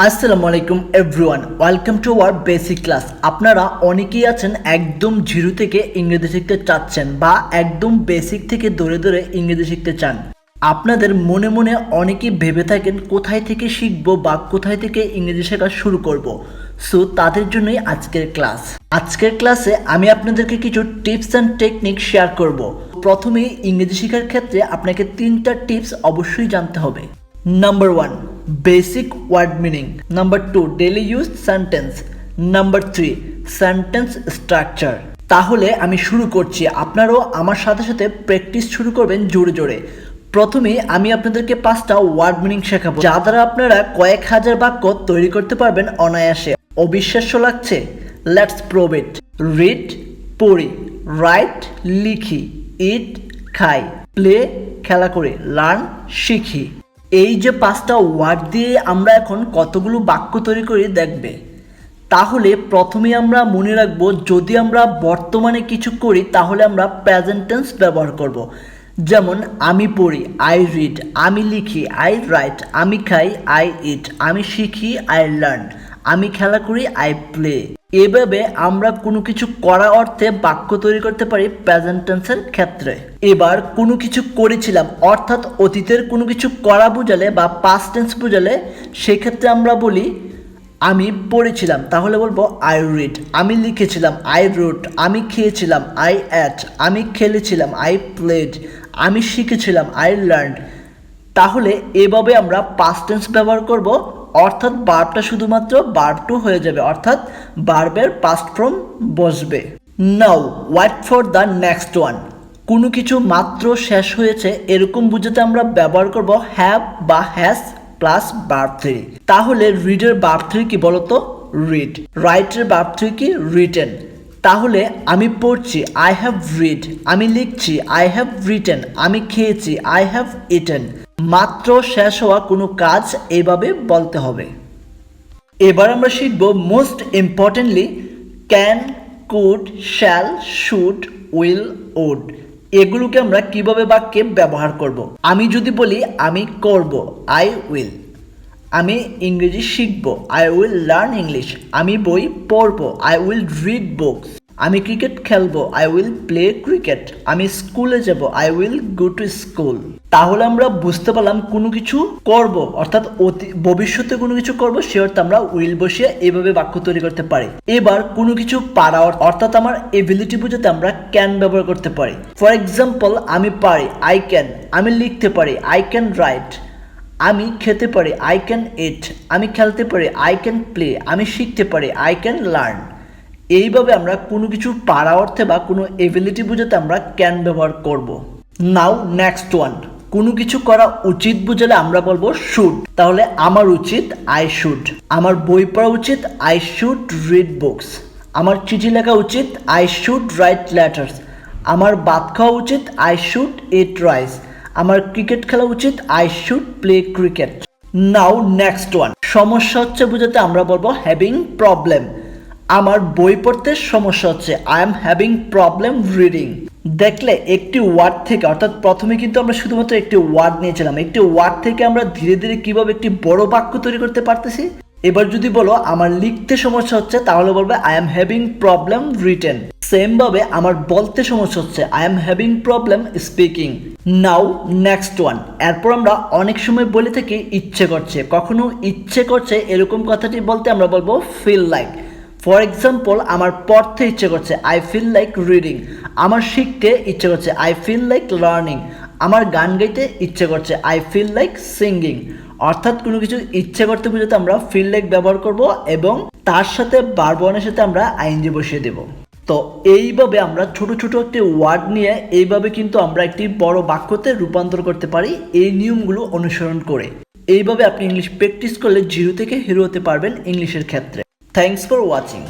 আসসালামু আলাইকুম everyone, welcome to our basic class. আপনারা অনেকেই আছেন একদম জিরো থেকে ইংরেজি শিখতে চাচ্ছেন বা একদম বেসিক থেকে ধরে ধরে ইংরেজি শিখতে চান। আপনাদের মনে মনে অনেকেই ভেবে থাকেন কোথায় থেকে শিখবো বা কোথায় থেকে ইংরেজি শেখা শুরু করব। সো তাদের জন্যই আজকের ক্লাস। আজকের ক্লাসে আমি আপনাদেরকে কিছু টিপস অ্যান্ড টেকনিক শেয়ার করব। প্রথমে ইংরেজি শেখার ক্ষেত্রে আপনাকে 3টা টিপস অবশ্যই জানতে হবে। Number 1, basic word meaning. Number 2, daily used sentence. Number 3, sentence structure. তাহলে আমি শুরু করছি, আপনারাও আমার সাথে সাথে প্র্যাকটিস শুরু করবেন জোরে জোরে। প্রথমে আমি আপনাদেরকে 5টা ওয়ার্ড মিনিং শেখাবো, যা দ্বারা আপনারা কয়েক হাজার বাক্য তৈরি করতে পারবেন অনায়াসে। অবিশ্বাস্য লাগছে? Let's prove it. রিড পড়ি, রাইট লিখি, ইট খাই, প্লে খেলা করি, লার্ন শিখি। এই যে 5টা ওয়ার্ড দিয়ে আমরা এখন কতগুলো বাক্য তৈরি করি দেখবে। তাহলে প্রথমে আমরা মনে রাখবো, যদি আমরা বর্তমানে কিছু করি তাহলে আমরা প্রেজেন্ট টেন্স ব্যবহার করব। যেমন আমি পড়ি, আই রিড, আমি লিখি, আই রাইট, আমি খাই, আই ইট, আমি শিখি, আই লার্ন, আমি খেলা করি, আই প্লে। এভাবে আমরা কোনো কিছু করা অর্থে বাক্য তৈরি করতে পারি প্রেজেন্ট টেন্সের ক্ষেত্রে। এবার কোনো কিছু করেছিলাম অর্থাৎ অতীতের কোনো কিছু করা বোঝালে বা পাস্ট টেন্স বোঝালে সেক্ষেত্রে আমরা বলি আমি পড়েছিলাম, তাহলে বলবো আই রিড। আমি লিখেছিলাম, আই রোট। আমি খেয়েছিলাম, আই অ্যাট। আমি খেলেছিলাম, আই প্লেড। আমি শিখেছিলাম, আই লার্ন। তাহলে এভাবে আমরা পাস্ট টেন্স ব্যবহার করব, অর্থাৎ ভার্বটা শুধুমাত্র ভার্ব টু হয়ে যাবে, অর্থাৎ ভার্বের পাস্ট ফর্ম বসবে। Now wait for the next one. কোনো কিছু মাত্র শেষ হয়েছে এরকম বুঝাতে আমরা ব্যবহার করব হ্যাভ বা হ্যাজ প্লাস ভার্ব 3। তাহলে রিডের ভার্ব 3 কি বলতো? রিড। রাইটের ভার্ব 3 কি? রিটেন। তাহলে আমি পড়ছি, আই হ্যাভ রিড। আমি লিখছি, আই হ্যাভ রিটেন। আমি খেয়েছি, আই হ্যাভ ইটেন। মাত্র শেষ হওয়া কোনো কাজ এইভাবে বলতে হবে। এবার আমরা শিখব most importantly can, could, shall, should, will, would. এগুলোকে আমরা কিভাবে বাক্যে ব্যবহার করব। আমি যদি বলি আমি করব, আই উইল। আমি ইংরেজি শিখব, আই উইল লার্ন ইংলিশ। আমি বই পড়ব, আই উইল রিড বুকস। আমি ক্রিকেট খেলবো, আই উইল প্লে ক্রিকেট। আমি স্কুলে যাব, I will go to school. তাহলে আমরা বুঝতে পারলাম কোনো কিছু করব অর্থাৎ ভবিষ্যতে কোনো কিছু করব সে অর্থে আমরা উইল বসিয়ে এইভাবে বাক্য তৈরি করতে পারি। এবার কোনো কিছু পারা অর্থাৎ আমার এবিলিটি বোঝাতে আমরা ক্যান ব্যবহার করতে পারি। ফর এক্সাম্পল, আমি পারি, আই ক্যান। আমি লিখতে পারি, আই ক্যান রাইট। আমি খেতে পারি, আই ক্যান ইট। আমি খেলতে পারি, আই ক্যান প্লে। আমি শিখতে পারি, আই ক্যান লার্ন। এইভাবে আমরা কোনো কিছু পারা অর্থে বা কোনো এবিলিটি বোঝাতে আমরা ক্যান ব্যবহার করব। নাও নেক্সট ওয়ান, কোনো কিছু করা উচিত বোঝালে আমরা বলবো শুড। তাহলে আমার উচিত, আই শুড। আমার বই পড়া উচিত, আই শুড রিড বুকস। আমার চিঠি লেখা উচিত, আই শুড রাইট লেটার্স। আমার ভাত খাওয়া উচিত, আই শুড ইট রাইস। আমার ক্রিকেট খেলা উচিত, I should play cricket. Now next one, সমস্যা হচ্ছে বোঝাতে আমরা বলবো হ্যাভিং প্রবলেম। আমার বই পড়তে সমস্যা হচ্ছে, I am having problem reading. দেখলে একটি ওয়ার্ড থেকে, অর্থাৎ প্রথমে কিন্তু আমরা শুধুমাত্র একটি ওয়ার্ড নিয়েছিলাম, একটি ওয়ার্ড থেকে আমরা ধীরে ধীরে কিভাবে একটি বড় বাক্য তৈরি করতে পারতেছি। এবার যদি বলো আমার লিখতে সমস্যা হচ্ছে, তাহলে বলবে I am having problem written. Same ভাবে আমার বলতে সমস্যা হচ্ছে, I am having problem speaking. Now next one. এরপর আমরা অনেক সময় বলে থাকি ইচ্ছে করছে। কখনো ইচ্ছে করছে এরকম কথাটি বলতে আমরা বলবো ফিল লাইক। ফর এক্সাম্পল, আমার পড়তে ইচ্ছে করছে, আই ফিল লাইক রিডিং। আমার শিখতে ইচ্ছে করছে, আই ফিল লাইক লার্নিং। আমার গান গাইতে ইচ্ছে করছে, আই ফিল লাইক সিঙ্গিং। অর্থাৎ কোনো কিছু ইচ্ছে করতে বোঝাতে আমরা ফিল লাইক ব্যবহার করব এবং তার সাথে ভার্ব ওয়ানের সাথে আমরা আইএনজি বসিয়ে দেব। তো এইভাবে আমরা ছোট ছোট একটি ওয়ার্ড নিয়ে এইভাবে কিন্তু আমরা একটি বড় বাক্যতে রূপান্তর করতে পারি এই নিয়মগুলো অনুসরণ করে। এইভাবে আপনি ইংলিশ প্র্যাকটিস করলে জিরো থেকে হিরো হতে পারবেন ইংলিশের ক্ষেত্রে। Thanks for watching.